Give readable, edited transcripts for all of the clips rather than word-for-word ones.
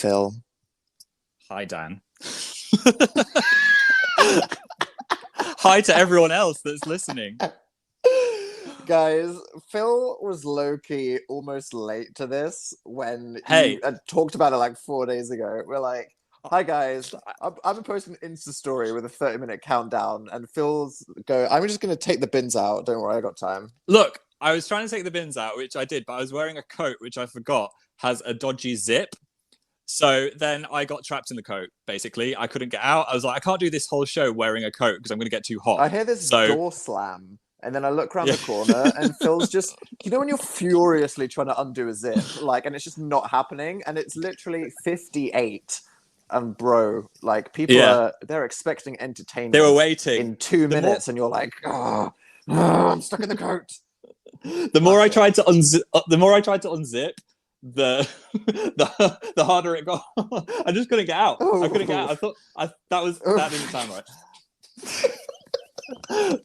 Phil. Hi, Dan. Hi to everyone else that's listening. Guys, Phil was low-key almost late to this when Hey. you had talked about it like 4 days ago. We're like, hi guys, I'm posting an Insta story with a 30-minute countdown, and Phil's I'm just going to take the bins out. Don't worry, I got time. Look, I was trying to take the bins out, which I did, but I was wearing a coat, which I forgot has a dodgy zip. So then I got trapped in the coat, basically. I couldn't get out. I was like, I can't do this whole show wearing a coat because I'm going to get too hot. I hear this door slam, and then I look around the corner, and Phil's just, you know when you're furiously trying to undo a zip, and it's just not happening, and it's literally 58. And bro, people they're expecting entertainment. They were waiting in 2 minutes, and you're like, I'm stuck in the coat. The more I tried to unzip, the harder it got. I just couldn't get out. I couldn't get out. That didn't sound right.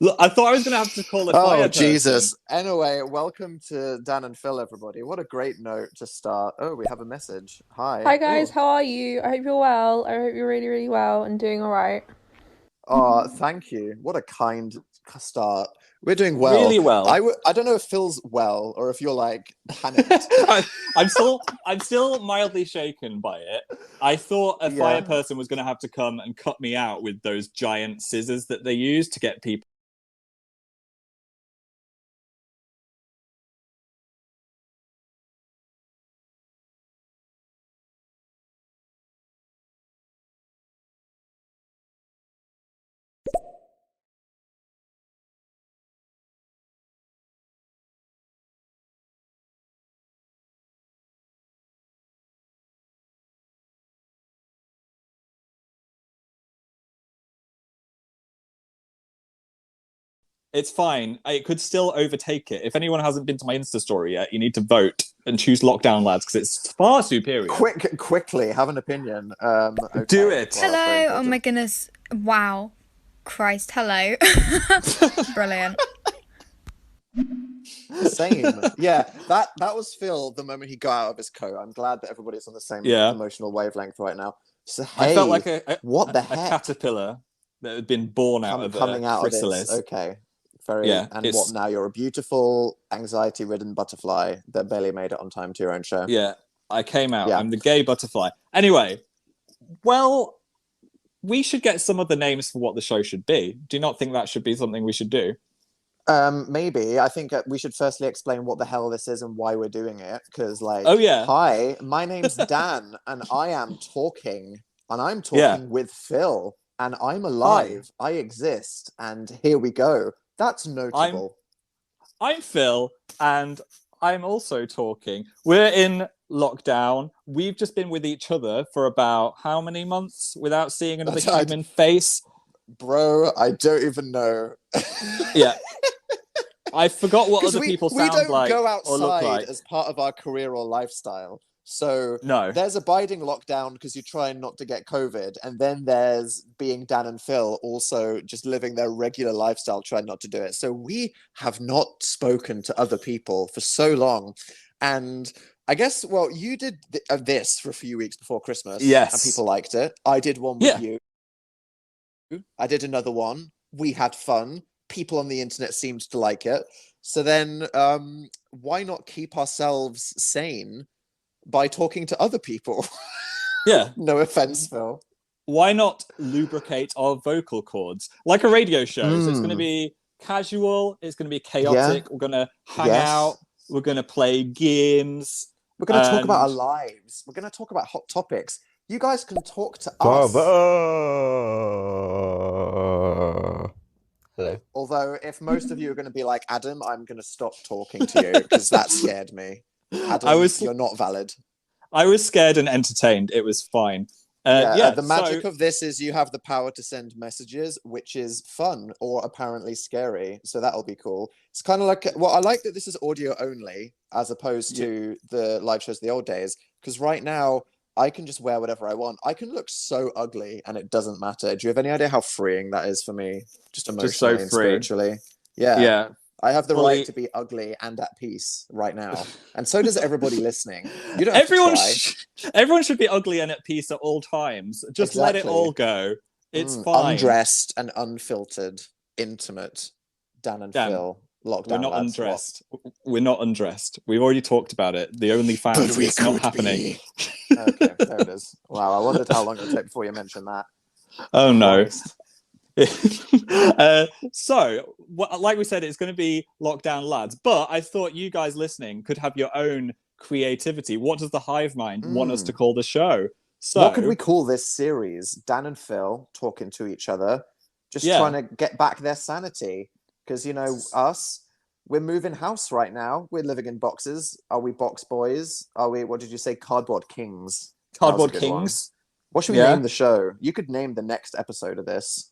Look, I thought I was going to have to call a fire person. Jesus. Anyway, welcome to Dan and Phil, everybody. What a great note to start. Oh, we have a message. Hi guys. How are you? I hope you're well. I hope you're really, really well and doing all right. Thank you. What a kind start. We're doing well. Really well. I don't know if Phil's well or if you're like panicked. I'm still mildly shaken by it. I thought a fire person was going to have to come and cut me out with those giant scissors that they use to get people. It's fine. It could still overtake it. If anyone hasn't been to my Insta story yet, you need to vote and choose Lockdown Lads because it's far superior. Quickly, have an opinion. Okay. Do it. Well, hello. Oh my goodness. Wow. Christ. Hello. Brilliant. Same. Yeah, that was Phil the moment he got out of his coat. I'm glad that everybody's on the same emotional wavelength right now. So hey, I felt like what the heck? A caterpillar that had been born out of coming out chrysalis. Of this. Okay. And what now? You're a beautiful, anxiety-ridden butterfly that barely made it on time to your own show. Yeah, I came out. Yeah. I'm the gay butterfly. Anyway, well, we should get some of the names for what the show should be. Do you not think that should be something we should do? Maybe. I think we should firstly explain what the hell this is and why we're doing it. Because, hi, my name's Dan, and I am talking, and I'm talking with Phil, and I'm alive. I exist, and here we go. That's notable. I'm Phil, and I'm also talking. We're in lockdown. We've just been with each other for about how many months without seeing another human face? Bro, I don't even know. Yeah. I forgot what other people sound like or look like. We don't go outside as part of our career or lifestyle. So there's abiding lockdown because you're trying not to get COVID. And then there's being Dan and Phil also just living their regular lifestyle, trying not to do it. So we have not spoken to other people for so long. And I guess, well, you did this for a few weeks before Christmas. Yes. And people liked it. I did one with you. I did another one. We had fun. People on the internet seemed to like it. So then why not keep ourselves sane by talking to other people? Yeah. No offense, Phil. Why not lubricate our vocal cords like a radio show? So it's going to be casual. It's going to be chaotic. We're going to hang out. We're going to play games. We're going to talk about our lives. We're going to talk about hot topics. You guys can talk to us. Hello. Although, if most of you are going to be like Adam, I'm going to stop talking to you because that scared me. Adam, you're not valid. I was scared and entertained. It was fine. The magic of this is you have the power to send messages, which is fun or apparently scary. So that'll be cool. It's kind of like, I like that this is audio only as opposed to the live shows of the old days. Because right now, I can just wear whatever I want. I can look so ugly and it doesn't matter. Do you have any idea how freeing that is for me? Just emotionally and spiritually. Yeah. Yeah. I have the right to be ugly and at peace right now. And so does everybody listening. You don't have to try. Everyone should be ugly and at peace at all times. Just let it all go. It's fine. Undressed and unfiltered, intimate Dan and Phil. Lockdown. We're not undressed. We're not undressed. We've already talked about it. The only fact is it's not happening. Okay, there it is. Wow, I wondered how long it would take before you mentioned that. Oh, no. So, like we said, it's going to be Lockdown Lads. But I thought you guys listening could have your own creativity. What does the hive mind want us to call the show? So, what could we call this series? Dan and Phil talking to each other, just trying to get back their sanity. Because, you know, we're moving house right now. We're living in boxes. Are we box boys? Are we, what did you say, cardboard kings? Cardboard kings. What should we name the show? You could name the next episode of this.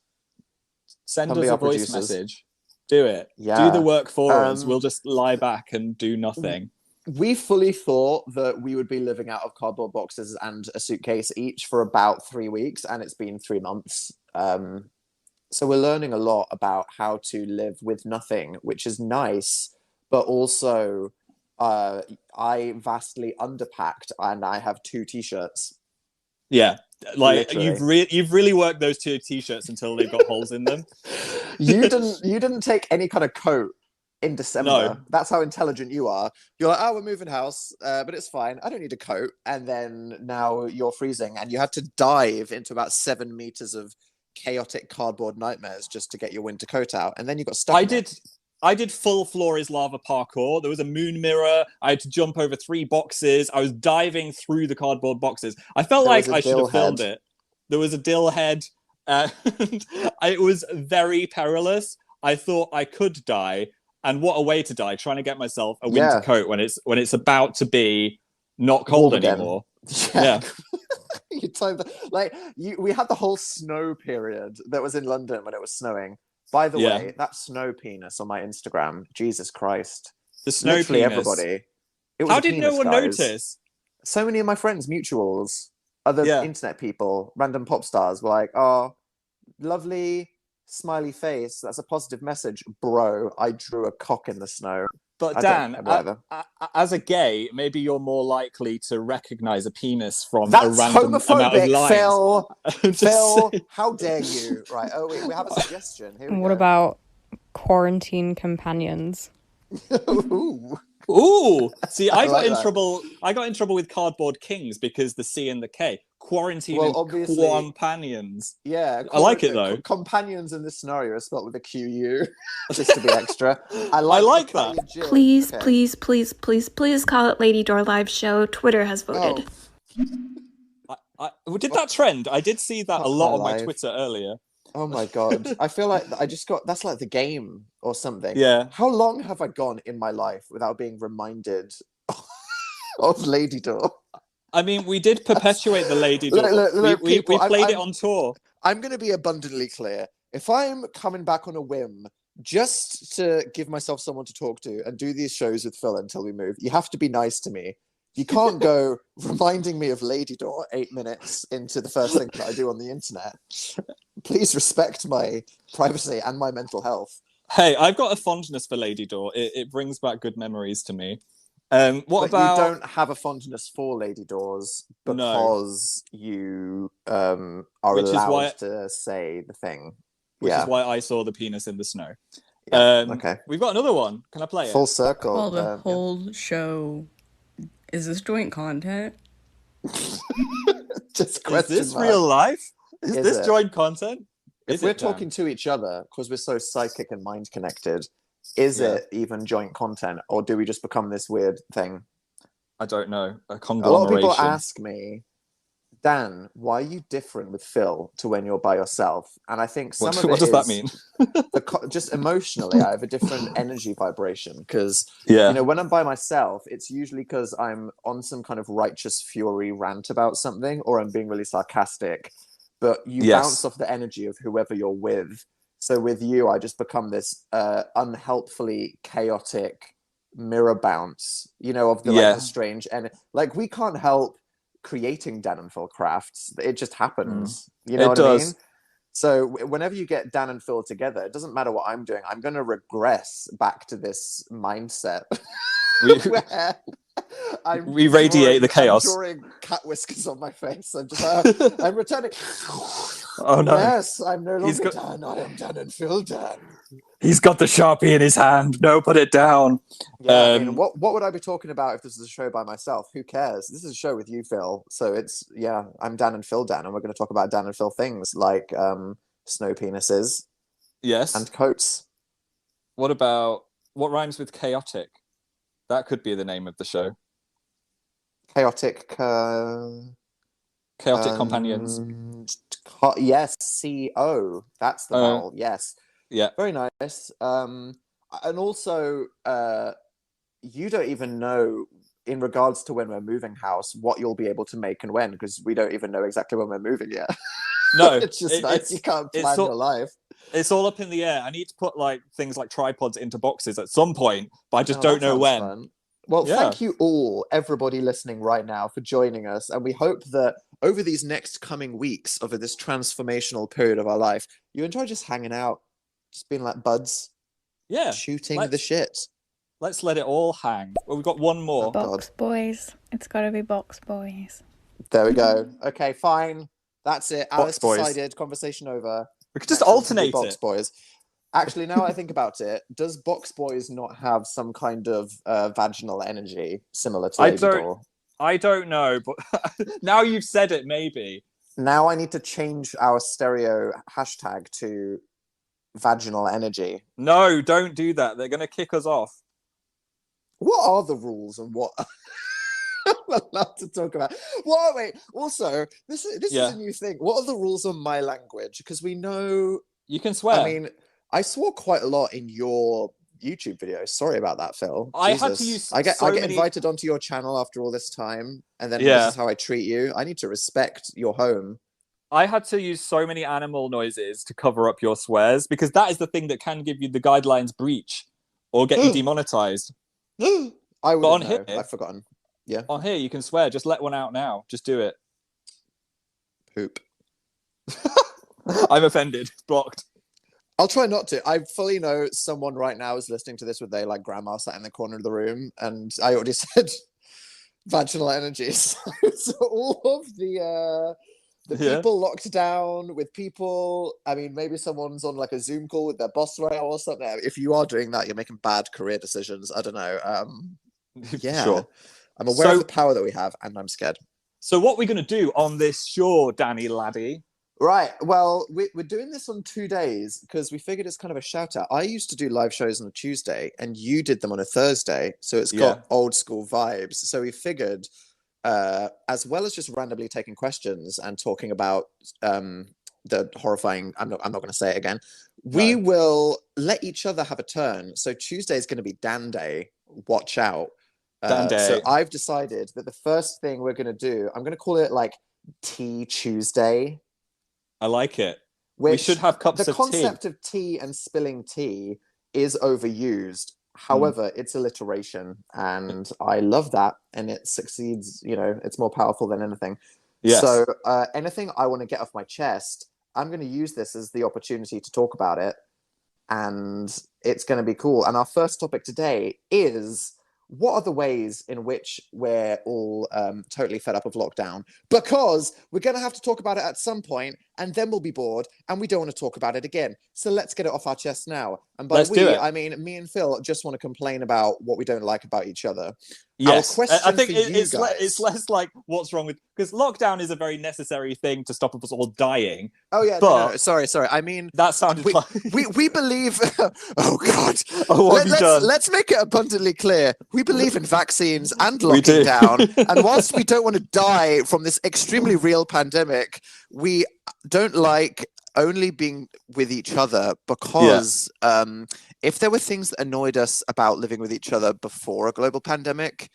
Send us a voice message. Do it. Yeah. Do the work for us. We'll just lie back and do nothing. We fully thought that we would be living out of cardboard boxes and a suitcase each for about 3 weeks, and it's been 3 months. So we're learning a lot about how to live with nothing, which is nice, but also I vastly underpacked and I have 2 t-shirts. Yeah, like you've really worked those 2 t-shirts until they've got holes in them. You didn't take any kind of coat in December. No. That's how intelligent you are. You're like, oh, we're moving house, but it's fine. I don't need a coat. And then now you're freezing, and you had to dive into about 7 meters of chaotic cardboard nightmares just to get your winter coat out, and then you got stuck. I did full floor is lava parkour. There was a moon mirror. I had to jump over 3 boxes. I was diving through the cardboard boxes. I felt like I should have filmed it. There was a dill head. It was very perilous. I thought I could die, and what a way to die! Trying to get myself a winter coat when it's about to be not cold anymore. Yeah. We had the whole snow period that was in London when it was snowing. By the way, that snow penis on my Instagram, Jesus Christ. The snow literally penis. Everybody. How did no one notice? So many of my friends, mutuals, other internet people, random pop stars were like, oh, lovely smiley face. That's a positive message. Bro, I drew a cock in the snow. But Dan, as a gay, maybe you're more likely to recognize a penis from a random amount of lines. Phil, how dare you? Right. Oh, wait, we have a suggestion. What about quarantine companions? Ooh. See, I got in trouble. I got in trouble with cardboard kings because the C and the K. Quarantine and companions. Yeah, I like it though. Companions in this scenario are spelled with a QU, just to be extra. I like that. Please, please, please, please, please call it Lady Door Live Show. Twitter has voted. Did that trend? I did see that a lot on my Twitter earlier. Oh my god. I feel like that's like the game or something. Yeah. How long have I gone in my life without being reminded of Lady Door? I mean, we did perpetuate the Lady Door. We played it on tour. I'm going to be abundantly clear. If I'm coming back on a whim just to give myself someone to talk to and do these shows with Phil until we move, you have to be nice to me. You can't go reminding me of Lady Door 8 minutes into the first thing that I do on the internet. Please respect my privacy and my mental health. Hey, I've got a fondness for Lady Door. It brings back good memories to me. You don't have a fondness for Lady Doors because you are allowed to say the thing. Which is why I saw the penis in the snow. Okay. We've got another one. Can I play it? Full circle. Well, the whole show... Is this joint content? Just is this real life? Is this joint content? If we're talking to each other, because we're so psychic and mind connected, is it even joint content, or do we just become this weird thing? I don't know. A lot of people ask me, Dan, why are you different with Phil to when you're by yourself? And I think what does that mean? Just emotionally, I have a different energy vibration because, when I'm by myself, it's usually because I'm on some kind of righteous fury rant about something, or I'm being really sarcastic. But you bounce off the energy of whoever you're with. So with you, I just become this unhelpfully chaotic mirror bounce, of the strange and we can't help creating Dan and Phil crafts. It just happens. You know what I mean? So whenever you get Dan and Phil together, it doesn't matter what I'm doing. I'm going to regress back to this mindset where we radiate the chaos. I'm drawing cat whiskers on my face. I'm just I'm returning. Oh no! Yes, I'm no longer Dan. I am Dan and Phil Dan. He's got the Sharpie in his hand. No, put it down. Yeah, I mean, what would I be talking about if this is a show by myself? Who cares? This is a show with you, Phil. So it's, I'm Dan and Phil Dan, and we're going to talk about Dan and Phil things like snow penises. Yes. And coats. What rhymes with chaotic? That could be the name of the show. Chaotic companions. Yes, CO. That's the vowel. Yes. Yeah. Very nice. And also, you don't even know, in regards to when we're moving house, what you'll be able to make and when, because we don't even know exactly when we're moving yet. No. It's just nice. You can't plan your life. It's all up in the air. I need to put things like tripods into boxes at some point, but I just don't know when. Fun. Well, thank you all, everybody listening right now, for joining us. And we hope that over these next coming weeks, over this transformational period of our life, you enjoy just hanging out, just being like buds. Yeah. Shooting the shit. Let's let it all hang. Well, we've got one more. Box boys. It's got to be box boys. There we go. Okay, fine. That's it. Alice decided. Conversation over. We could just alternate box boys. Actually, now I think about it, does box boys not have some kind of vaginal energy similar to Lady Door? I don't know, but now you've said it, maybe. Now I need to change our stereo hashtag to vaginal energy. No, don't do that. They're going to kick us off. What are the rules and what I'm allowed to talk about? Well, wait. Also, this is a new thing. What are the rules on my language? Because we know you can swear. I mean, I swore quite a lot in your YouTube videos. Sorry about that, Phil. I had to use. I get invited onto your channel after all this time, and then this is how I treat you. I need to respect your home. I had to use so many animal noises to cover up your swears, because that is the thing that can give you the guidelines breach or get you demonetized. I would know. I've forgotten. Yeah. On here, you can swear. Just let one out now. Just do it. Poop. I'm offended. Blocked. I'll try not to. I fully know someone right now is listening to this with their grandma sat in the corner of the room, and I already said vaginal energies. So all of the people locked down with people. I mean, maybe someone's on a Zoom call with their boss right now or something. If you are doing that, you're making bad career decisions. I don't know. Yeah, sure. I'm aware of the power that we have, and I'm scared. So what we're going to do on this show, Danny laddie? Right. Well, we're doing this on 2 days because we figured it's kind of a shout out. I used to do live shows on a Tuesday, and you did them on a Thursday, so it's got old school vibes. So we figured, as well as just randomly taking questions and talking about the horrifying, I'm not going to say it again. We will let each other have a turn. So Tuesday is going to be Dan Day. Watch out. Dan Day. So I've decided that the first thing we're going to do, I'm going to call it Tea Tuesday. I like it. We should have cups of tea. The concept of tea and spilling tea is overused. However, it's alliteration, and I love that, and it succeeds. It's more powerful than anything. Yes. So anything I want to get off my chest, I'm going to use this as the opportunity to talk about it, and it's going to be cool. And our first topic today is, what are the ways in which we're all totally fed up of lockdown? Because we're going to have to talk about it at some point, and then we'll be bored, and we don't want to talk about it again. So let's get it off our chest now. And by I mean me and Phil just want to complain about what we don't like about each other. Yes, I think it's less like what's wrong with, because lockdown is a very necessary thing to stop us all dying. Oh yeah, but no, sorry. I mean, that sounded like we believe. Oh God! Let's make it abundantly clear. We believe in vaccines and locking down, and whilst we don't want to die from this extremely real pandemic, we don't like only being with each other because if there were things that annoyed us about living with each other before a global pandemic,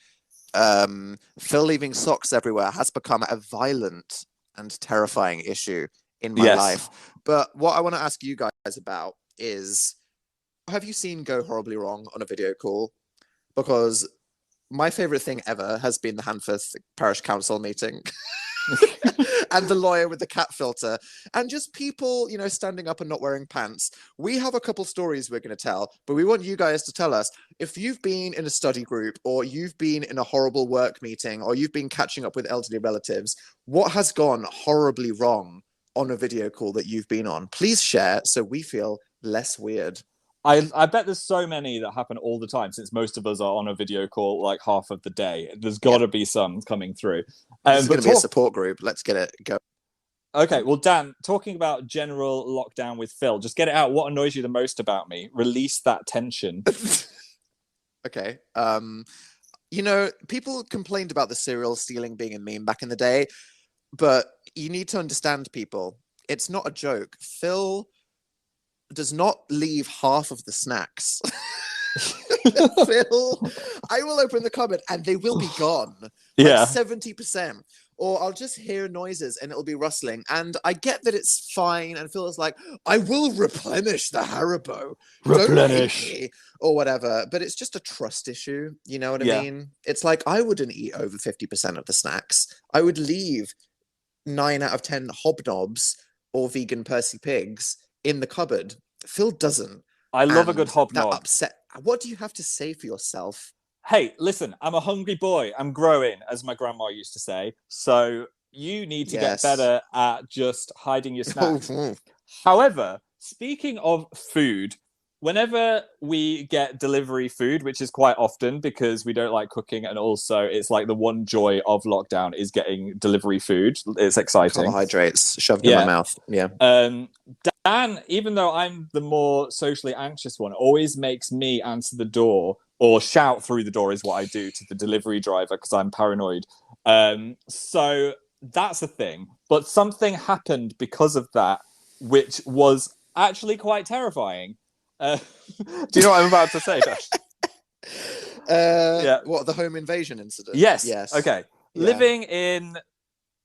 Phil leaving socks everywhere has become a violent and terrifying issue in my life. But what I want to ask you guys about is, have you seen Go Horribly Wrong on a video call? Because my favorite thing ever has been the Hanforth Parish Council meeting. and the lawyer with the cat filter, and just people, standing up and not wearing pants. We have a couple stories we're going to tell, but we want you guys to tell us if you've been in a study group, or you've been in a horrible work meeting, or you've been catching up with elderly relatives. What has gone horribly wrong on a video call that you've been on? Please share so we feel less weird. I bet there's so many that happen all the time, since most of us are on a video call like half of the day. There's got to be some coming through. This is going to be a support group. Let's get it go. Okay, well, Dan, talking about general lockdown with Phil, just get it out. What annoys you the most about me? Release that tension. Okay. People complained about the cereal stealing being a meme back in the day, but you need to understand, people. It's not a joke. Phil does not leave half of the snacks. Phil, I will open the cupboard and they will be gone. Yeah. 70%. Or I'll just hear noises and it'll be rustling. And I get that it's fine. And Phil is like, I will replenish the Haribo. Replenish. Or whatever. But it's just a trust issue. You know what I mean? It's like, I wouldn't eat over 50% of the snacks. I would leave 9 out of 10 hobnobs or vegan Percy Pigs in the cupboard. Phil doesn't. I love a good hobnob. That upset. What do you have to say for yourself? Hey, listen, I'm a hungry boy. I'm growing, as my grandma used to say. So you need to get better at just hiding your snacks. However, speaking of food, whenever we get delivery food, which is quite often because we don't like cooking, and also it's like the one joy of lockdown is getting delivery food. It's exciting. Carbohydrates shoved in my mouth. Yeah. Dan, even though I'm the more socially anxious one, always makes me answer the door or shout through the door is what I do to the delivery driver because I'm paranoid. So that's a thing. But something happened because of that, which was actually quite terrifying. Do you know what I'm about to say, Josh? What, the home invasion incident? Yes. Okay. Yeah. Living in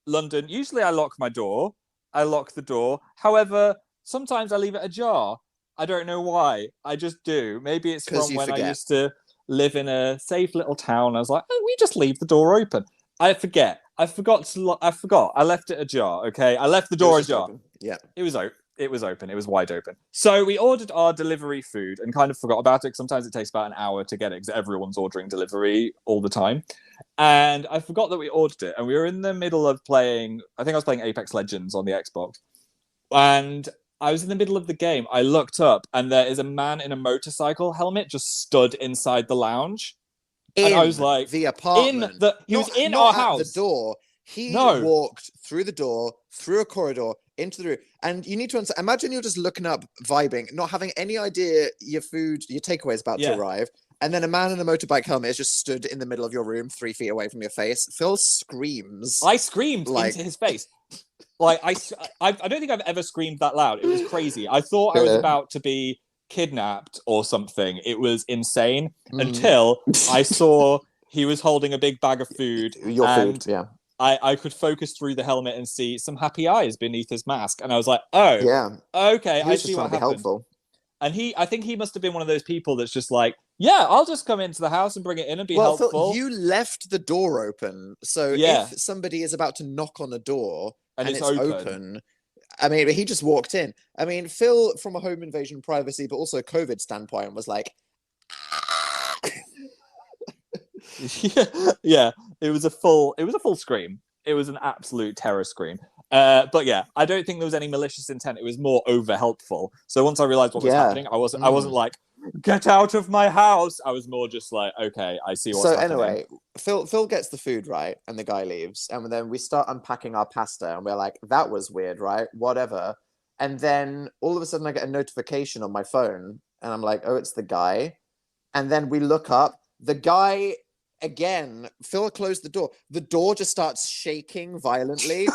London, usually I lock my door. I lock the door. However, sometimes I leave it ajar. I don't know why. I just do. Maybe it's from when I used to live in a safe little town. I was like, we just leave the door open. I forget. I forgot. I left it ajar. Okay. I left the door ajar. Yeah. It was open. It was open. It was wide open. So we ordered our delivery food and kind of forgot about it. Sometimes it takes about an hour to get it because everyone's ordering delivery all the time. And I forgot that we ordered it. And we were in the middle of playing, I think I was playing Apex Legends on the Xbox. And I was in the middle of the game. I looked up and there is a man in a motorcycle helmet just stood inside the lounge. And I was like, the apartment. He was in our house. At the door. He walked through the door, through a corridor, into the room. And you need to imagine you're just looking up, vibing, not having any idea your takeaway is about to arrive. And then a man in a motorbike helmet is just stood in the middle of your room, 3 feet away from your face. Phil screams. I screamed into his face. Like, I don't think I've ever screamed that loud. It was crazy. I thought I was about to be kidnapped or something. It was insane until I saw he was holding a big bag of food. Food, yeah. I could focus through the helmet and see some happy eyes beneath his mask. And I was like, oh, yeah, okay, I see what happened. Helpful. And I think he must have been one of those people that's just like, yeah, I'll just come into the house and bring it in and be helpful. Phil, you left the door open. So if somebody is about to knock on a door and it's open, I mean, he just walked in. I mean, Phil, from a home invasion privacy, but also COVID standpoint, was like, yeah, it was a full scream. It was an absolute terror scream. But yeah, I don't think there was any malicious intent. It was more over helpful. So once I realized what was happening, I wasn't like, get out of my house. I was more just like, okay, I see what's happening. So anyway, Phil gets the food, right? And the guy leaves. And then we start unpacking our pasta and we're like, that was weird, right? Whatever. And then all of a sudden I get a notification on my phone and I'm like, oh, it's the guy. And then we look up, the guy again, Phil closed the door. The door just starts shaking violently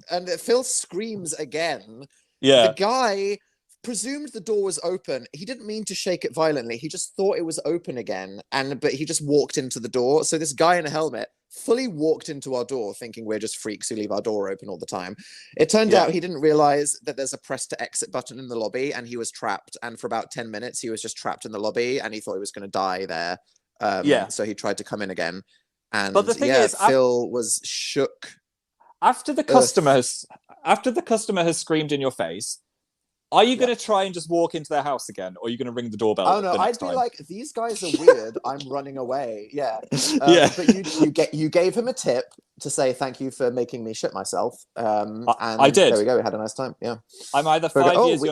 and Phil screams again. Yeah. The guy presumed the door was open. He didn't mean to shake it violently. He just thought it was open again. But he just walked into the door. So this guy in a helmet fully walked into our door thinking we're just freaks who leave our door open all the time. It turned out he didn't realize that there's a press to exit button in the lobby and he was trapped. And for about 10 minutes, he was just trapped in the lobby and he thought he was going to die there. So he tried to come in again. But the thing is, Phil was shook. after the customer has screamed in your face, are you going to try and just walk into their house again, or are you going to ring the doorbell? Oh no, I'd be like, these guys are weird. I'm running away. Yeah, But you gave him a tip to say thank you for making me shit myself. And I did. There we go. We had a nice time. Yeah, I'm either 5 years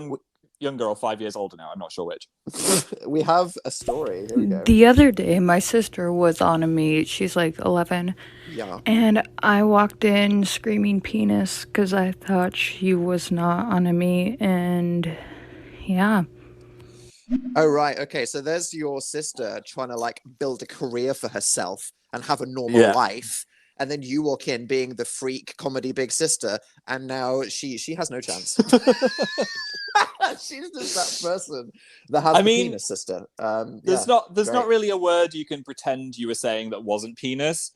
younger or 5 years older now. I'm not sure which. We have a story. Here we go. The other day, my sister was on a meet. She's like 11. Yeah. And I walked in screaming penis because I thought she was not on a meet. And yeah. Oh, right. Okay. So there's your sister trying to like build a career for herself and have a normal life. And then you walk in being the freak comedy big sister. And now she has no chance. She's just that person that has the penis sister. There's not really a word you can pretend you were saying that wasn't penis.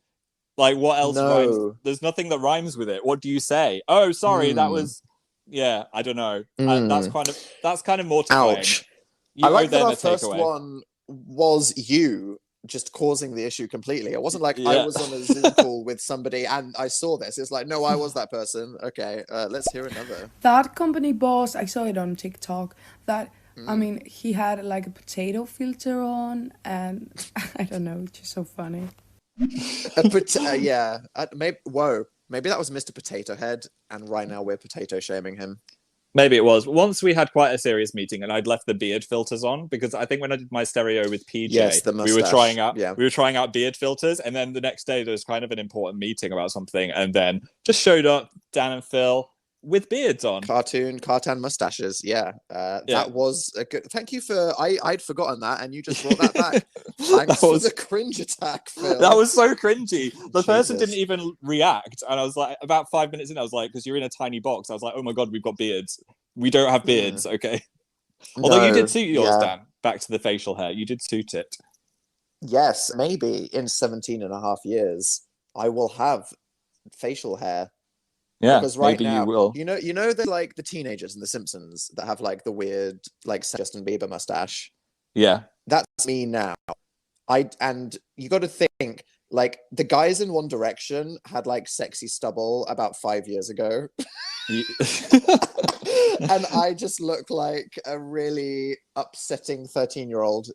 Like, what else rhymes? There's nothing that rhymes with it. What do you say? Oh, sorry, that was... Yeah, I don't know. That's kind of mortifying. Ouch. I like that our first one was you just causing the issue completely. It wasn't like I was on a Zoom call with somebody and I saw this. It's like, no, I was that person. Okay, let's hear another. That company boss, I saw it on TikTok, that, I mean, he had like a potato filter on and I don't know, it's just so funny. Maybe that was Mr. Potato Head and right now we're potato shaming him. Maybe it was. Once we had quite a serious meeting and I'd left the beard filters on because I think when I did my stereo with PJ, we were trying out beard filters, and then the next day there was kind of an important meeting about something, and then just showed up Dan and Phil with beards on. Cartoon mustaches. That was a good... Thank you for... I'd forgotten that and you just brought that back. Thanks for the cringe attack, Phil. That was so cringy. The person didn't even react. And I was like, about 5 minutes in, I was like, because you're in a tiny box. I was like, oh my God, we've got beards. We don't have beards, okay? Although you did suit yours, Dan. Back to the facial hair. You did suit it. Yes, maybe in 17 and a half years, I will have facial hair. Yeah, because right maybe now, you will. You know, the like the teenagers in The Simpsons that have like the weird like Justin Bieber mustache. Yeah, that's me now. And you got to think like the guys in One Direction had like sexy stubble about 5 years ago, and I just look like a really upsetting 13-year-old.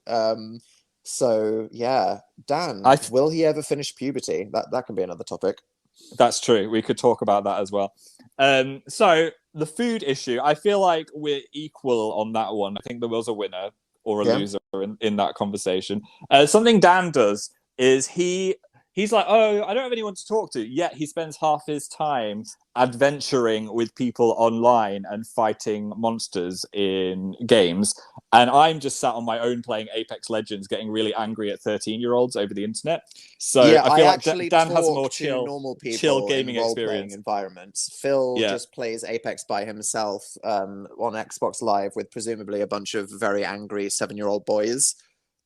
So yeah, Dan, will he ever finish puberty? That can be another topic. That's true. We could talk about that as well. So the food issue, I feel like we're equal on that one. I think there was a winner or a loser in that conversation. Something Dan does is he's like, oh, I don't have anyone to talk to. Yet he spends half his time adventuring with people online and fighting monsters in games. And I'm just sat on my own playing Apex Legends, getting really angry at 13-year-olds over the internet. So I feel like Dan has a more chill gaming experience. Environments. Phil just plays Apex by himself on Xbox Live with presumably a bunch of very angry 7-year-old boys.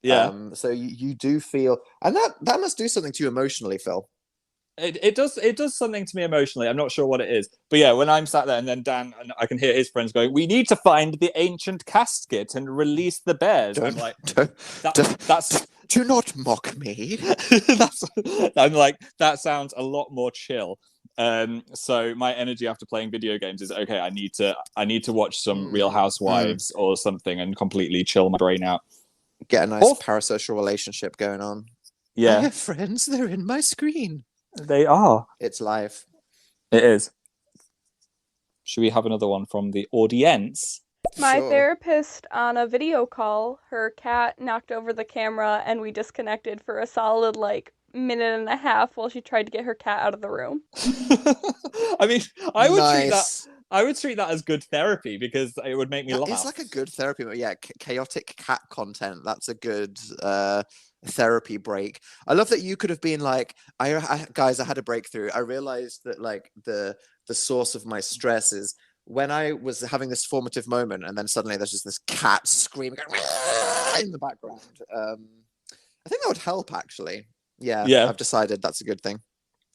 Yeah. So you do feel, and that must do something to you emotionally, Phil. It does something to me emotionally. I'm not sure what it is, but yeah, when I'm sat there and then Dan and I can hear his friends going, "We need to find the ancient casket and release the bears." I'm like, "That's do not mock me." I'm like, that sounds a lot more chill. So my energy after playing video games is okay. I need to watch some Real Housewives or something and completely chill my brain out. Get a nice parasocial relationship going on. Yeah, I have friends. They're in my screen. They are. It's live. It is. Should we have another one from the audience? My therapist on a video call, her cat knocked over the camera and we disconnected for a solid minute and a half while she tried to get her cat out of the room. I mean, I would treat that as good therapy because it would make me laugh. It's like a good therapy, but yeah, chaotic cat content. That's a good therapy break. I love that you could have been like, guys, I had a breakthrough. I realized that the source of my stress is when I was having this formative moment, and then suddenly there's just this cat screaming in the background. I think that would help, actually. Yeah. I've decided that's a good thing.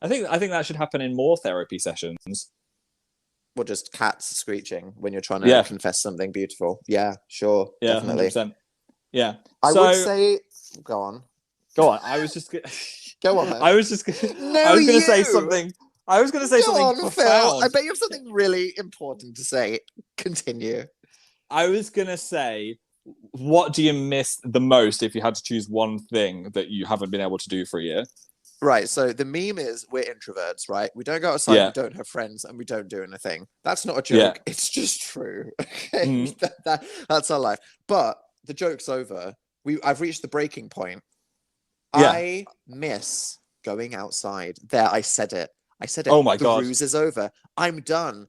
I think that should happen in more therapy sessions. Or just cats screeching when you're trying to confess something beautiful. Yeah, sure. Yeah, definitely. 100%. Yeah. I would say... Go on. I was just... Go on, I was just going to say something... I was going to say something profound. Phil. I bet you have something really important to say. Continue. I was going to say, what do you miss the most if you had to choose one thing that you haven't been able to do for a year? Right, so the meme is we're introverts, right? We don't go outside, we don't have friends, and we don't do anything. That's not a joke. It's just true. Okay, that's our life. But the joke's over. I've reached the breaking point. I miss going outside. There, I said it. Oh my God. The ruse is over. I'm done.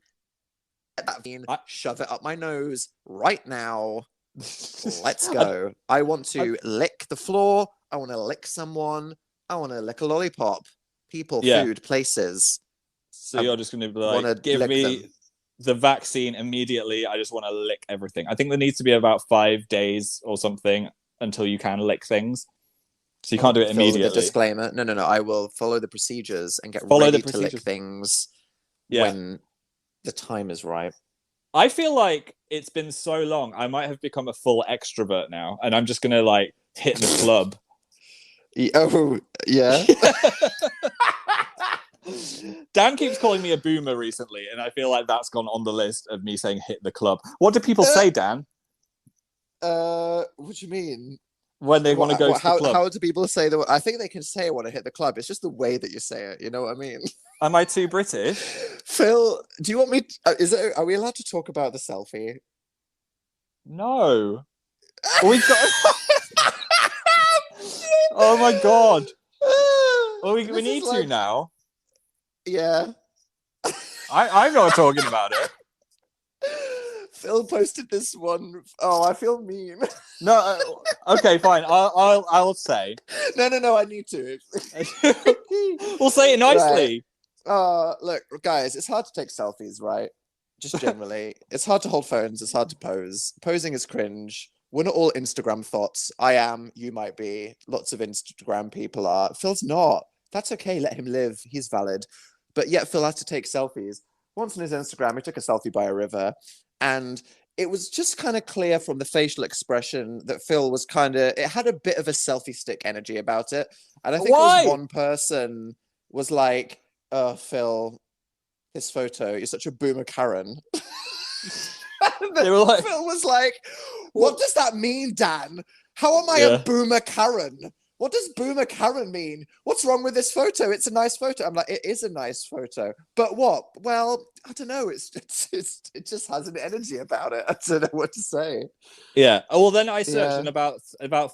Shove it up my nose right now. Let's go. I want to lick the floor. I want to lick someone. I want to lick a lollipop. People, food, places. So you're just going to be like, give me the vaccine immediately. I just want to lick everything. I think there needs to be about 5 days or something until you can lick things. So you can't do it immediately. The disclaimer. No. I will follow the procedures and get ready to lick things when the time is right. I feel like it's been so long. I might have become a full extrovert now, and I'm just going to like hit the club. Oh, yeah. Dan keeps calling me a boomer recently, and I feel like that's gone on the list of me saying hit the club. What do people say, Dan? What do you mean? When they want to go to the club? How do people say that? I think they can say I want to hit the club. It's just the way that you say it. You know what I mean? Am I too British? Phil, do you want me... Are we allowed to talk about the selfie? No. We got... Oh my God. Well, we need to now. Yeah. I'm not talking about it. Phil posted this one. Oh, I feel mean. No, okay, fine. I'll say. No. I need to. We'll say it nicely. Right. Look, guys, it's hard to take selfies, right? Just generally, it's hard to hold phones. It's hard to pose. Posing is cringe. We're not all Instagram thoughts. I am. You might be. Lots of Instagram people are. Phil's not. That's okay. Let him live. He's valid. But yet Phil has to take selfies. Once on his Instagram, he took a selfie by a river. And it was just kind of clear from the facial expression that Phil was it had a bit of a selfie stick energy about it. And I think it was one person was like, oh, Phil, this photo, you're such a boomer Karen. They were like, Phil was like, what does that mean, Dan? How am I a boomer Karen? What does boomer Karen mean? What's wrong with this photo? It's a nice photo. I'm like, it is a nice photo. But what? Well, I don't know. It just has an energy about it. I don't know what to say. Yeah. Well, then I searched and about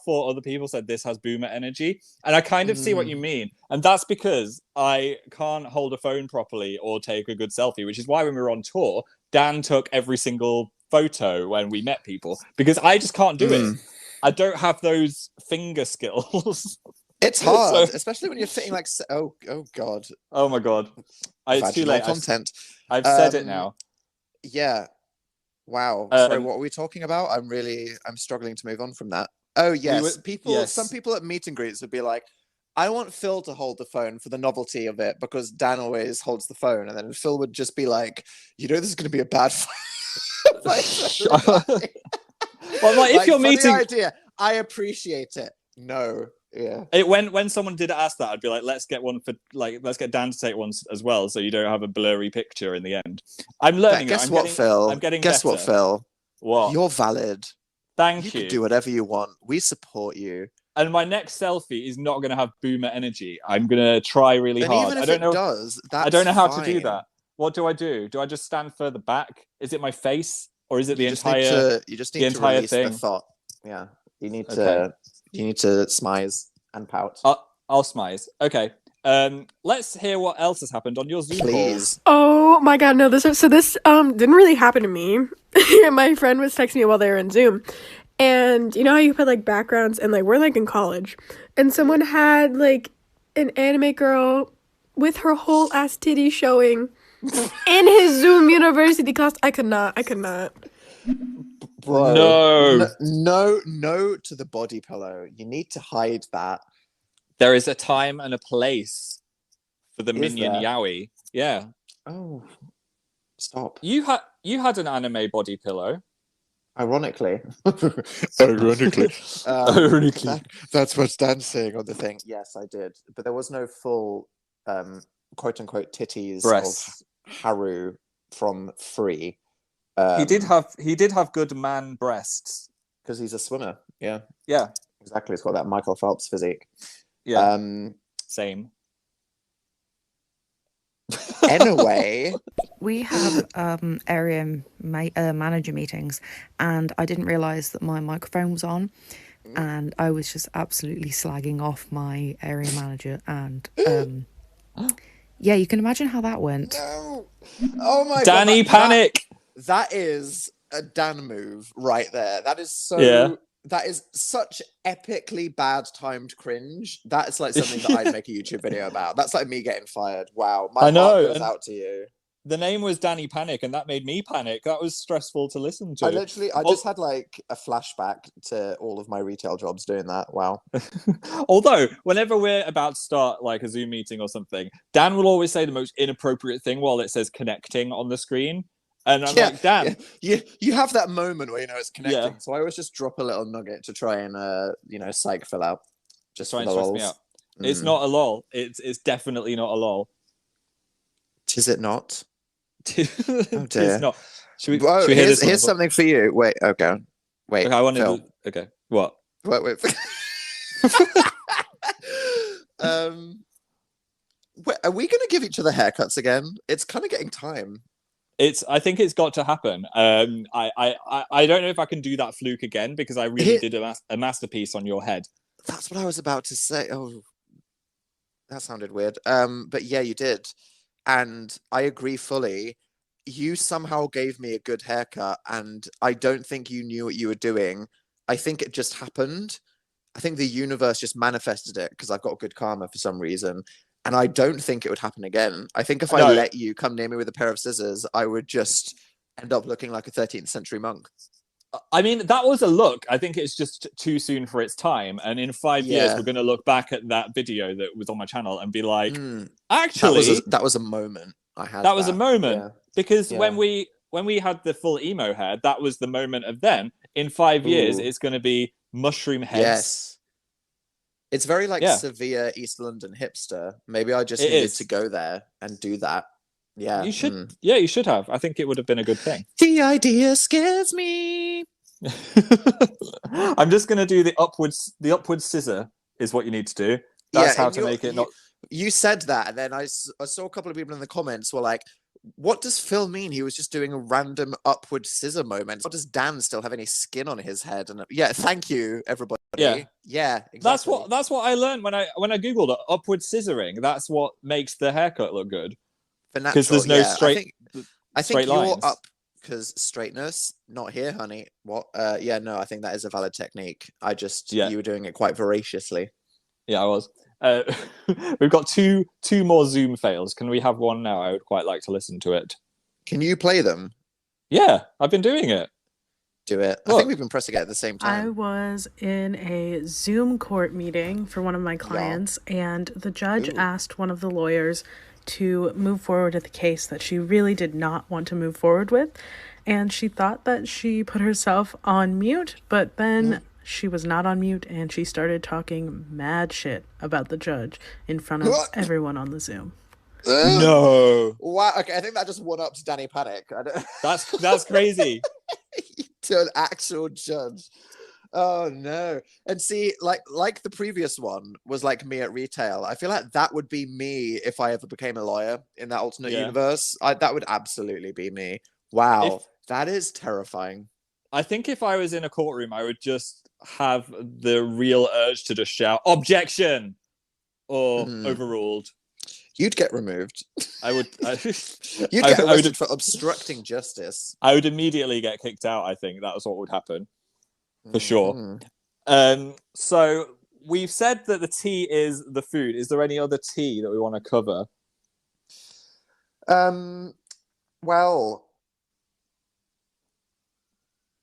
4 other people said this has boomer energy. And I kind of see what you mean. And that's because I can't hold a phone properly or take a good selfie, which is why when we were on tour, Dan took every single photo when we met people, because I just can't do it. I don't have those finger skills. It's hard, especially when you're fitting like... Oh God. Oh my God. It's too late. Content. I've said it now. Yeah. Wow. Sorry, what are we talking about? I'm struggling to move on from that. Oh, yes. Some people at meet and greets would be like, I want Phil to hold the phone for the novelty of it because Dan always holds the phone. And then Phil would just be like, this is going to be a bad fight. Well, like, if you're meeting, idea, I appreciate it. No, yeah. When someone did ask that, I'd be like, let's get Dan to take one as well, so you don't have a blurry picture in the end. I'm learning. Guess what, Phil? What? You're valid. Thank you. You can do whatever you want. We support you. And my next selfie is not going to have boomer energy. I'm going to try really hard. Even if it does, I don't know how to do that. What do I do? Do I just stand further back? Is it my face? Or is it the entire? You just need to release the thought. Yeah, you need to smize and pout. I'll smize. Okay. Let's hear what else has happened on your Zoom calls. Oh my God, no! This didn't really happen to me. My friend was texting me while they were in Zoom, and you know how you put like backgrounds, and like we're like in college, and someone had like an anime girl with her whole ass titty showing. In his Zoom university class. I could not. Bro. No to the body pillow. You need to hide that. There is a time and a place for the minion yaoi. Yeah. Oh. Stop. You had an anime body pillow. Ironically. Ironically. That's what Dan's saying on the thing. Yes, I did. But there was no full quote unquote titties breasts of Haru from Free. He did have good man breasts because he's a swimmer. Yeah, exactly. He's got that Michael Phelps physique. Yeah, same. Anyway, we have area manager meetings, and I didn't realize that my microphone was on, and I was just absolutely slagging off my area manager, and yeah, you can imagine how that went. No. Oh my Danny God, panic. That is a Dan move right there. That is so. Yeah. That is such epically bad timed cringe. That's like something that I'd make a YouTube video about. That's like me getting fired. Wow. My heart goes out to you. The name was Danny Panic, and that made me panic. That was stressful to listen to. I just had like a flashback to all of my retail jobs doing that. Wow. Although, whenever we're about to start like a Zoom meeting or something, Dan will always say the most inappropriate thing while it says connecting on the screen. And I'm like, Dan. Yeah. You have that moment where you know it's connecting. Yeah. So I always just drop a little nugget to try and psych Phil out. Just try and stress me out. It's not a lol. It's definitely not a lol. Is it not? Oh dear. It's not. Should we hear this? Here's something for you. Wait, okay. Wait. Okay, I wanted to... Okay. What? Wait. Are we gonna give each other haircuts again? It's kind of getting time. I think it's got to happen. I don't know if I can do that fluke again because I really did a masterpiece on your head. That's what I was about to say. Oh, that sounded weird. But yeah, you did. And I agree fully. You somehow gave me a good haircut, and I don't think you knew what you were doing. I think it just happened. I think the universe just manifested it because I've got good karma for some reason. And I don't think it would happen again. I think if I let you come near me with a pair of scissors, I would just end up looking like a 13th century monk. I mean, that was a look. I think it's just too soon for its time. And in 5 years, we're going to look back at that video that was on my channel and be like, actually... That was a moment I had. That was a moment. Yeah. Because when we had the full emo hair, that was the moment of then. In 5 years, it's going to be mushroom heads. Yes. It's very like severe East London hipster. Maybe I just needed to go there and do that. Yeah. You should. Yeah, you should have. I think it would have been a good thing. The idea scares me. I'm just going to do the upward scissor is what you need to do. That's how to make it not... You said that, and then I saw a couple of people in the comments were like, what does Phil mean? He was just doing a random upward scissor moment. What does Dan still have any skin on his head? And thank you, everybody. Yeah, exactly. That's what I learned when I googled it, upward scissoring. That's what makes the haircut look good. Because there's no straight. I think you're up because straightness, not here, honey. What? No, I think that is a valid technique. You were doing it quite voraciously. Yeah, I was. We've got two more Zoom fails. Can we have one now? I would quite like to listen to it. Can you play them? Yeah, I've been doing it. Do it. Look. I think we've been pressing it at the same time. I was in a Zoom court meeting for one of my clients, and the judge asked one of the lawyers to move forward with a case that she really did not want to move forward with, and she thought that she put herself on mute, but then she was not on mute, and she started talking mad shit about the judge in front of everyone on the Zoom. No. Wow. Okay, I think that just won up to Danny Panic. That's crazy. To an actual judge. Oh no. And see, like the previous one was like me at retail. I feel like that would be me if I ever became a lawyer in that alternate universe. That would absolutely be me. Wow. That is terrifying. I think if I was in a courtroom, I would just have the real urge to just shout objection or overruled. You'd get removed. I would. You'd get arrested for obstructing justice. I would immediately get kicked out. I think that was what would happen, for sure. So we've said that the tea is the food. Is there any other tea that we want to cover?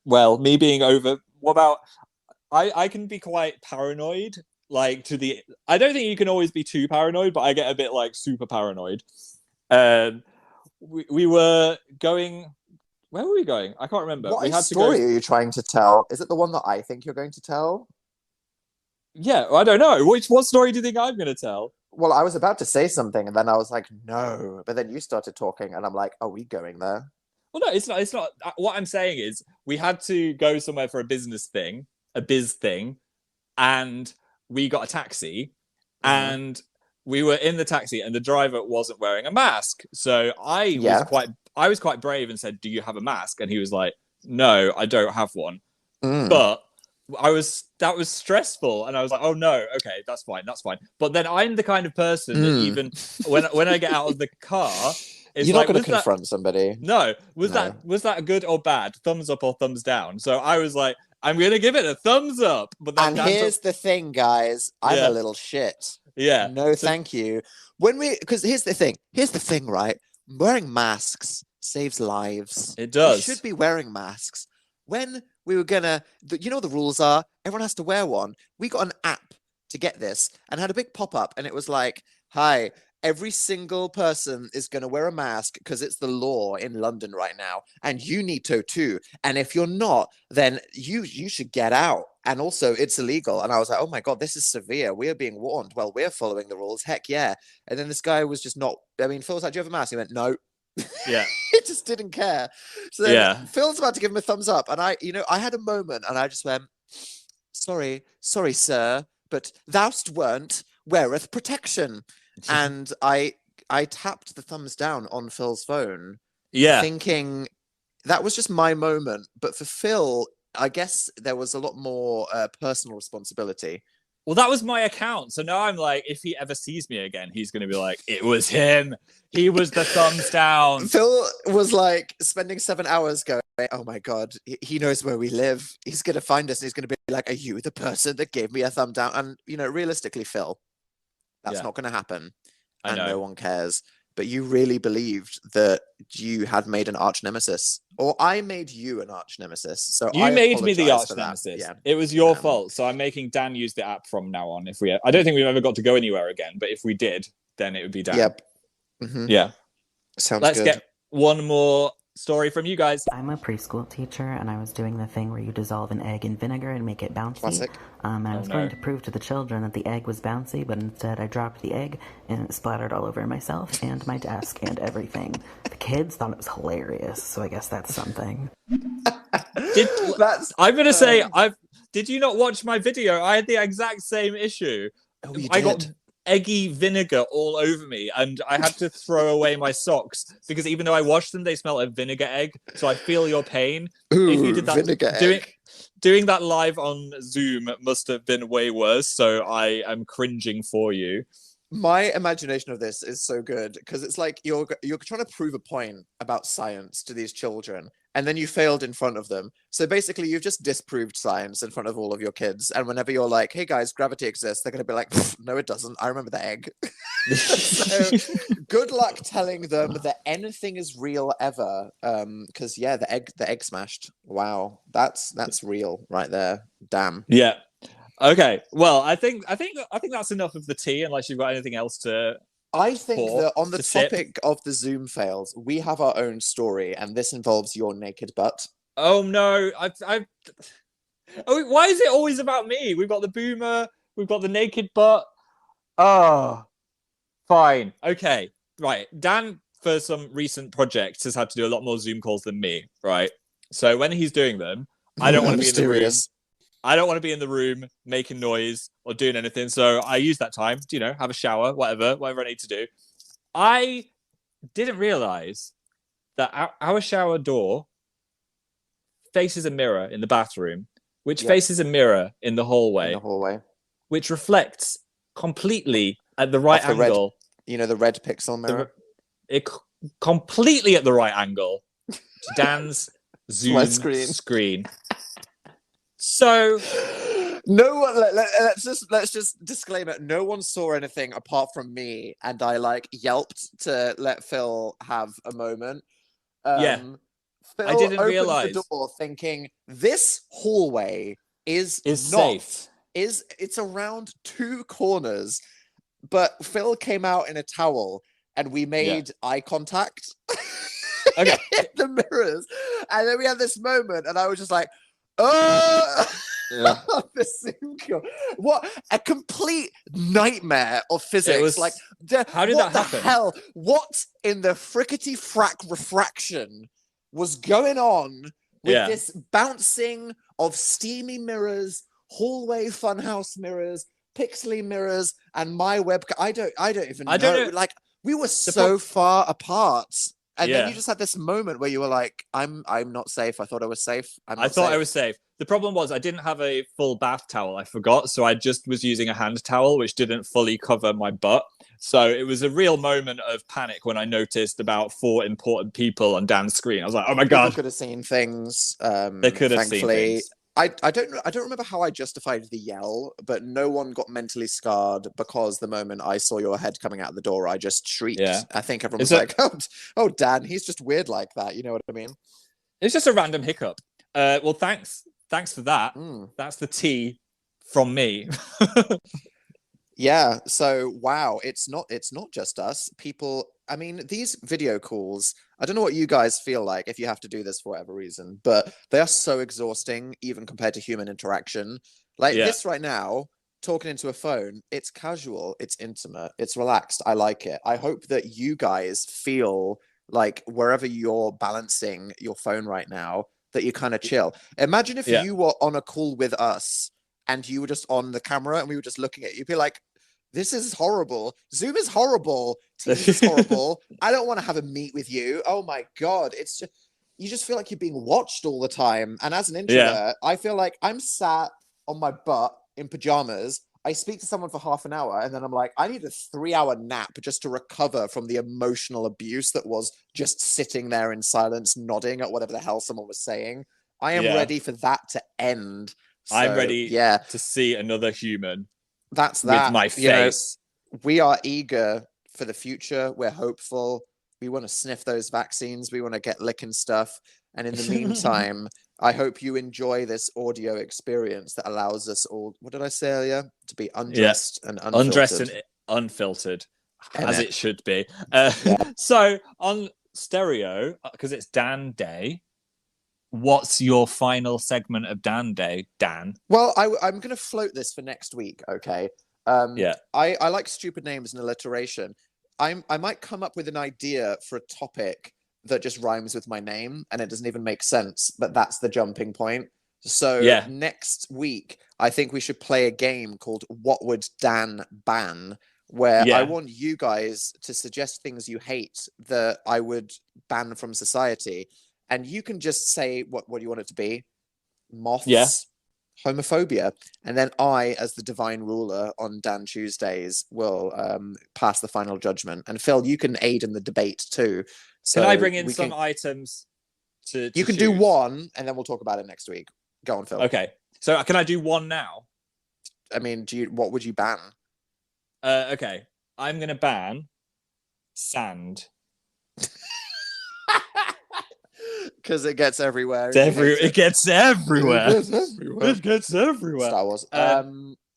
Well, me being over. What about? I can be quite paranoid. Like I don't think you can always be too paranoid, but I get a bit like super paranoid. We were going. Where were we going? I can't remember. What story are you trying to tell? Is it the one that I think you're going to tell? Yeah, I don't know. What story do you think I'm going to tell? Well, I was about to say something, and then I was like, no. But then you started talking, and I'm like, are we going there? Well, no, it's not. It's not. What I'm saying is, we had to go somewhere for a biz thing, and we got a taxi, and we were in the taxi, and the driver wasn't wearing a mask. So I was quite brave and said, "Do you have a mask?" And he was like, "No, I don't have one." But that was stressful, and I was like, "Oh no, okay, that's fine. But then I'm the kind of person that even when I get out of the car, it's you're like, not going to confront somebody. No, was that good or bad? Thumbs up or thumbs down? So I was like, I'm going to give it a thumbs up. But then here's the thing, guys. I'm a little shit. Yeah. No, thank you. Because here's the thing, right? Wearing masks saves lives. It does. We should be wearing masks. When we were you know what the rules are? Everyone has to wear one. We got an app to get this and had a big pop-up, and it was like, hi, every single person is going to wear a mask because it's the law in London right now, and you need to too. And if you're not, then you should get out. And also, it's illegal. And I was like, oh my God, this is severe. We are being warned. Well, we're following the rules. Heck yeah. And then this guy was just not, I mean, Phil was like, do you have a mask? He went, no. Yeah. He just didn't care. So then Phil's about to give him a thumbs up. And I had a moment and I just went, sorry, sir, but thou'st weren't weareth protection. And I tapped the thumbs down on Phil's phone. Yeah. Thinking that was just my moment. But for Phil, I guess there was a lot more personal responsibility. Well, that was my account. So now I'm like, if he ever sees me again, he's going to be like, it was him. He was the thumbs down. Phil was like spending 7 hours going, oh my God, he knows where we live. He's going to find us and he's going to be like, are you the person that gave me a thumb down? And, realistically, Phil, that's not going to happen. And no one cares. But you really believed that you had made an arch nemesis, or I made you an arch nemesis. So you made me the arch nemesis. Yeah. It was your fault. So I'm making Dan use the app from now on. I don't think we've ever got to go anywhere again, but if we did, then it would be Dan. Yep. Mm-hmm. Yeah. Sounds Let's good. get one more story from you guys. I'm a preschool teacher, and I was doing the thing where you dissolve an egg in vinegar and make it bouncy. Classic. I was going to prove to the children that the egg was bouncy, but instead I dropped the egg and it splattered all over myself and my desk and everything. The kids thought it was hilarious, so I guess that's something. I'm gonna say, did you not watch my video? I had the exact same issue. Oh, you I did? got eggy vinegar all over me, and I had to throw away my socks because even though I washed them, they smell of vinegar egg. So I feel your pain. Ooh, if you did that, vinegar egg. Doing that live on Zoom must have been way worse. So I am cringing for you. My imagination of this is so good because it's like you're trying to prove a point about science to these children, and then you failed in front of them. So basically, you've just disproved science in front of all of your kids. And whenever you're like, "Hey guys, gravity exists," they're going to be like, "No, it doesn't. I remember the egg." So good luck telling them that anything is real ever. Because the egg smashed. Wow, that's real right there. Damn. Yeah. Okay. Well, I think that's enough of the tea. Unless you've got anything else to. I think that on the topic of the Zoom fails, we have our own story, and this involves your naked butt. Oh no! Why is it always about me? We've got the boomer, we've got the naked butt. Oh, fine, okay, right. Dan, for some recent projects, has had to do a lot more Zoom calls than me, right? So when he's doing them, I don't want to be in the room. I don't want to be in the room making noise or doing anything. So I use that time to, have a shower, whatever I need to do. I didn't realize that our shower door faces a mirror in the bathroom, which faces a mirror in the hallway. Which reflects completely at the right angle. The red pixel mirror? Completely at the right angle to Dan's Zoom screen. So no one. Let's just disclaim it. No one saw anything apart from me, and I yelped to let Phil have a moment. Phil I didn't realize the door, thinking this hallway is safe. It's around two corners, but Phil came out in a towel, and we made eye contact. Okay, in the mirrors, and then we had this moment, and I was just like, Yeah. The Zoom call. What a complete nightmare of physics. Was, like, how did that happen? Hell? What in the frickety frack refraction was going on with this bouncing of steamy mirrors, hallway funhouse mirrors, pixely mirrors, and my webcam? I don't even know. Like, we were so far apart. And then you just had this moment where you were like, I'm not safe. I thought I was safe. I thought I was safe. The problem was I didn't have a full bath towel. I forgot. So I just was using a hand towel, which didn't fully cover my butt. So it was a real moment of panic when I noticed about 4 important people on Dan's screen. I was like, oh my God. People could have seen things. They could have seen things. I don't remember how I justified the yell, but no one got mentally scarred because the moment I saw your head coming out the door, I just shrieked. Yeah. I think everyone was like, oh, Dan, he's just weird like that. You know what I mean? It's just a random hiccup. Well, thanks for that. That's the tea from me. Yeah. So, wow, it's not just us. People, I mean, these video calls, I don't know what you guys feel like if you have to do this for whatever reason, but they are so exhausting, even compared to human interaction. Like this right now, talking into a phone, it's casual, it's intimate, it's relaxed. I like it. I hope that you guys feel like wherever you're balancing your phone right now, that you kind of chill. Imagine if you were on a call with us and you were just on the camera and we were just looking at you. You'd be like, this is horrible. Zoom is horrible. Teams is horrible. I don't want to have a meet with you. Oh my God. It's just, you just feel like you're being watched all the time. And as an introvert, I feel like I'm sat on my butt in pajamas. I speak to someone for half an hour and then I'm like, I need a 3-hour nap just to recover from the emotional abuse that was just sitting there in silence, nodding at whatever the hell someone was saying. I am ready for that to end. So, I'm ready to see another human. That's that. With my face. You know, we are eager for the future. We're hopeful. We want to sniff those vaccines. We want to get licking stuff. And in the meantime, I hope you enjoy this audio experience that allows us all, what did I say earlier? To be undressed and unfiltered. Undressed and unfiltered, as it should be. So on stereo, because it's Dan Day, what's your final segment of Dan Day, Dan? Well, I'm going to float this for next week, okay? I like stupid names and alliteration. I might come up with an idea for a topic that just rhymes with my name and it doesn't even make sense, but that's the jumping point. So next week, I think we should play a game called What Would Dan Ban? Where I want you guys to suggest things you hate that I would ban from society. And you can just say what do you want it to be? Moths, homophobia. And then I, as the divine ruler on Dan Tuesdays, will pass the final judgment. And Phil, you can aid in the debate too. So can I bring in some items to You can do one, and then we'll talk about it next week. Go on, Phil. Okay. So can I do one now? I mean, what would you ban? Okay. I'm going to ban sand. Because it gets everywhere. It gets everywhere. It gets everywhere. Star Wars.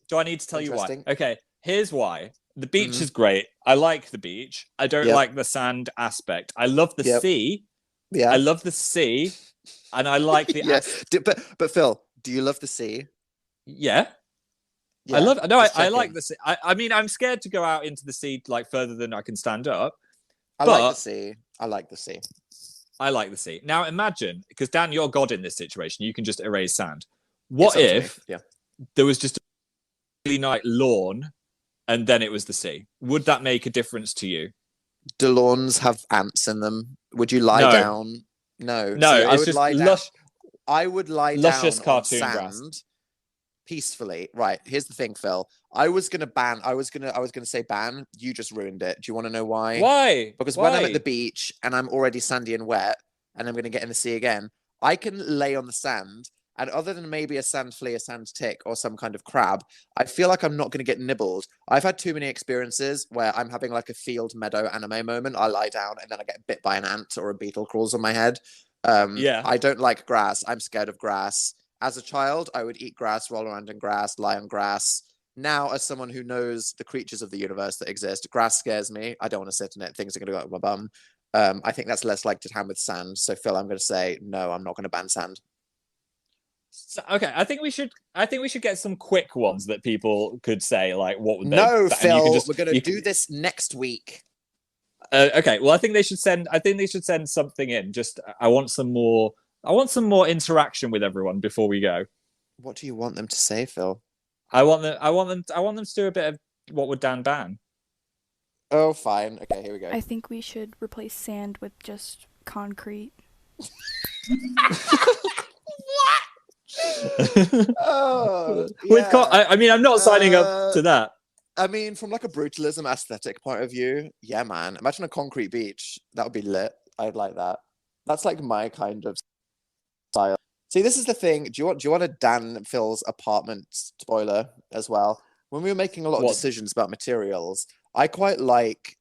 Do I need to tell you why? Okay, here's why. The beach is great. I like the beach. I don't like the sand aspect. I love the sea. Yeah. I love the sea. And I like the... But Phil, do you love the sea? Yeah. I love... No, I like the sea. I mean, I'm scared to go out into the sea like further than I can stand up. I like the sea. I like the sea. I like the sea. Now imagine, because Dan, you're God in this situation. You can just erase sand. What if there was just a really nice lawn and then it was the sea? Would that make a difference to you? Do lawns have ants in them? Would you lie down? No. No, See, it's just lush. I would lie luscious down cartoon on sand grass. Peacefully. Right. Here's the thing, Phil. I was gonna say ban. You just ruined it. Do you want to know why? Why? Because when I'm at the beach and I'm already sandy and wet, and I'm gonna get in the sea again, I can lay on the sand. And other than maybe a sand flea, a sand tick, or some kind of crab, I feel like I'm not going to get nibbled. I've had too many experiences where I'm having like a field meadow anime moment. I lie down and then I get bit by an ant or a beetle crawls on my head. I don't like grass. I'm scared of grass. As a child, I would eat grass, roll around in grass, lie on grass. Now, as someone who knows the creatures of the universe that exist, grass scares me. I don't want to sit in it. Things are going to go up my bum. I think that's less likely to happen with sand. So, Phil, I'm going to say, no, I'm not going to ban sand. So, okay, I think we should get some quick ones that people could say, like, what would they? No, Phil, we're going to do can, this next week. Okay, well, I think they should send something in. Just I want some more interaction with everyone before we go. What do you want them to say, Phil? I want them to do a bit of what would Dan ban? Oh, fine. Okay, here we go. I think we should replace sand with just concrete. Oh, yeah. I mean, I'm not signing up to that. I mean, from like a brutalism aesthetic point of view, yeah, man. Imagine a concrete beach. That would be lit. I'd like that. That's like my kind of style. See, this is the thing. Do you want a Dan Phil's apartment spoiler as well? When we were making a lot of decisions about materials, I quite like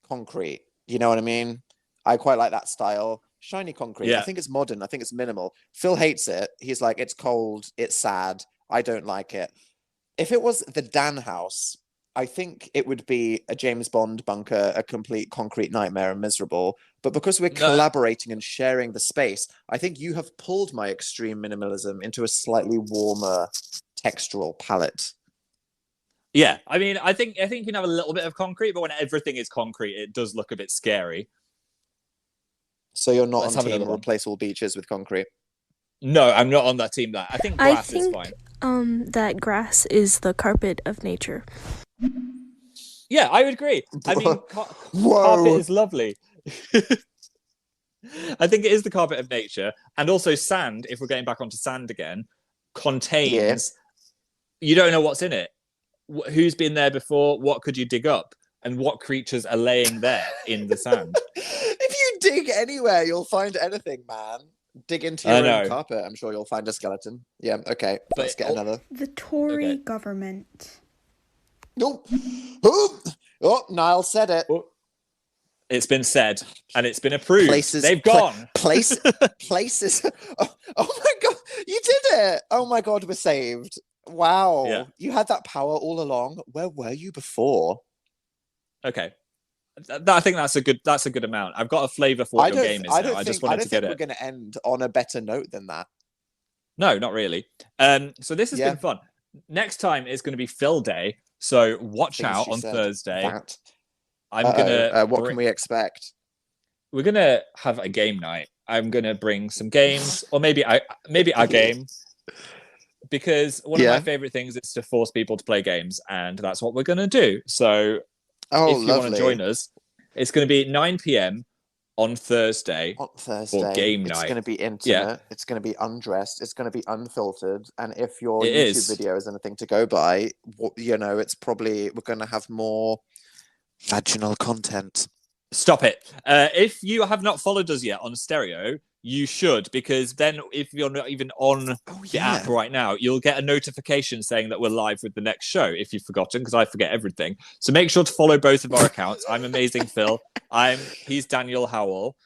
concrete. You know what I mean? I quite like that style. Shiny concrete. Yeah. I think it's modern. I think it's minimal. Phil hates it. He's like, it's cold. It's sad. I don't like it. If it was the Dan house, I think it would be a James Bond bunker, a complete concrete nightmare and miserable. But because we're collaborating and sharing the space, I think you have pulled my extreme minimalism into a slightly warmer textural palette. Yeah, I mean, I think you can have a little bit of concrete, but when everything is concrete, it does look a bit scary. So you're not on team replace all beaches with concrete? No, I'm not on that team. I think grass is fine. That grass is the carpet of nature. Yeah, I would agree. I mean, carpet is lovely. I think it is the carpet of nature. And also sand, if we're getting back onto sand again, contains... You don't know what's in it. Who's been there before? What could you dig up? And what creatures are laying there in the sand? If you dig anywhere, you'll find anything, man. Dig into your own carpet. I'm sure you'll find a skeleton. Yeah, okay. Let's get another. The Tory government. Oh, Niall said it. Oh. It's been said, and it's been approved. They've gone. Places. Oh my God, you did it. Oh my God, we're saved. Wow. Yeah. You had that power all along. Where were you before? Okay. I think that's a good amount. I've got a flavour for what your game is now. I just wanted to get it. We're going to end on a better note than that. No, not really. So this has been fun. Next time is going to be Phil Day, so watch out on Thursday. I'm gonna. What can we expect? We're gonna have a game night. I'm gonna bring some games, or maybe our game, because one of my favorite things is to force people to play games, and that's what we're gonna do. So. If you want to join us, it's going to be 9 p.m. on Thursday. For game night. It's going to be intimate. Yeah. It's going to be undressed. It's going to be unfiltered. And if your YouTube video is anything to go by, it's probably we're going to have more vaginal content. Stop it. If you have not followed us yet on Stereo, you should, because then if you're not even on the app right now, you'll get a notification saying that we're live with the next show if you've forgotten, because I forget everything. So make sure to follow both of our accounts. I'm Amazing Phil. He's Daniel Howell.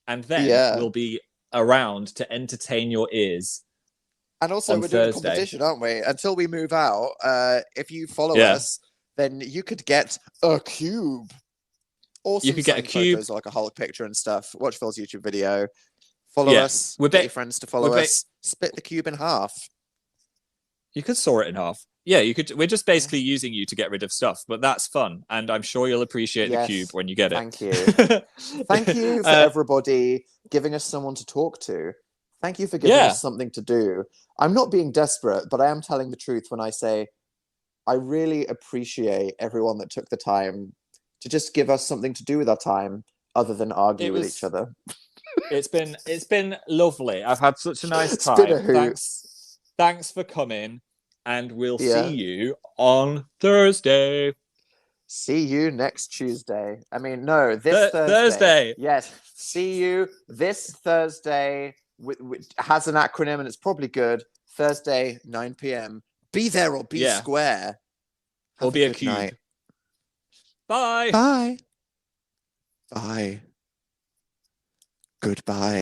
And then we'll be around to entertain your ears. And also we're doing a competition, aren't we? Until we move out, if you follow us, then you could get a cube. Awesome. You could get a cube. Photos, like a Hulk picture and stuff. Watch Phil's YouTube video. Follow us. Get your friends to follow us. Split the cube in half. You could saw it in half. Yeah, you could. We're just basically using you to get rid of stuff, but that's fun, and I'm sure you'll appreciate the cube when you get it. Thank you. Thank you for everybody giving us someone to talk to. Thank you for giving us something to do. I'm not being desperate, but I am telling the truth when I say I really appreciate everyone that took the time to just give us something to do with our time other than argue with each other. It's been lovely. I've had such a nice time. Thanks for coming, and we'll see you on Thursday. See you next Tuesday. I mean, no, this Thursday. Yes, see you this Thursday. Which has an acronym and it's probably good. Thursday, 9 p.m. Be there or be square. Or be a cube. Night. Bye. Bye. Bye. Goodbye.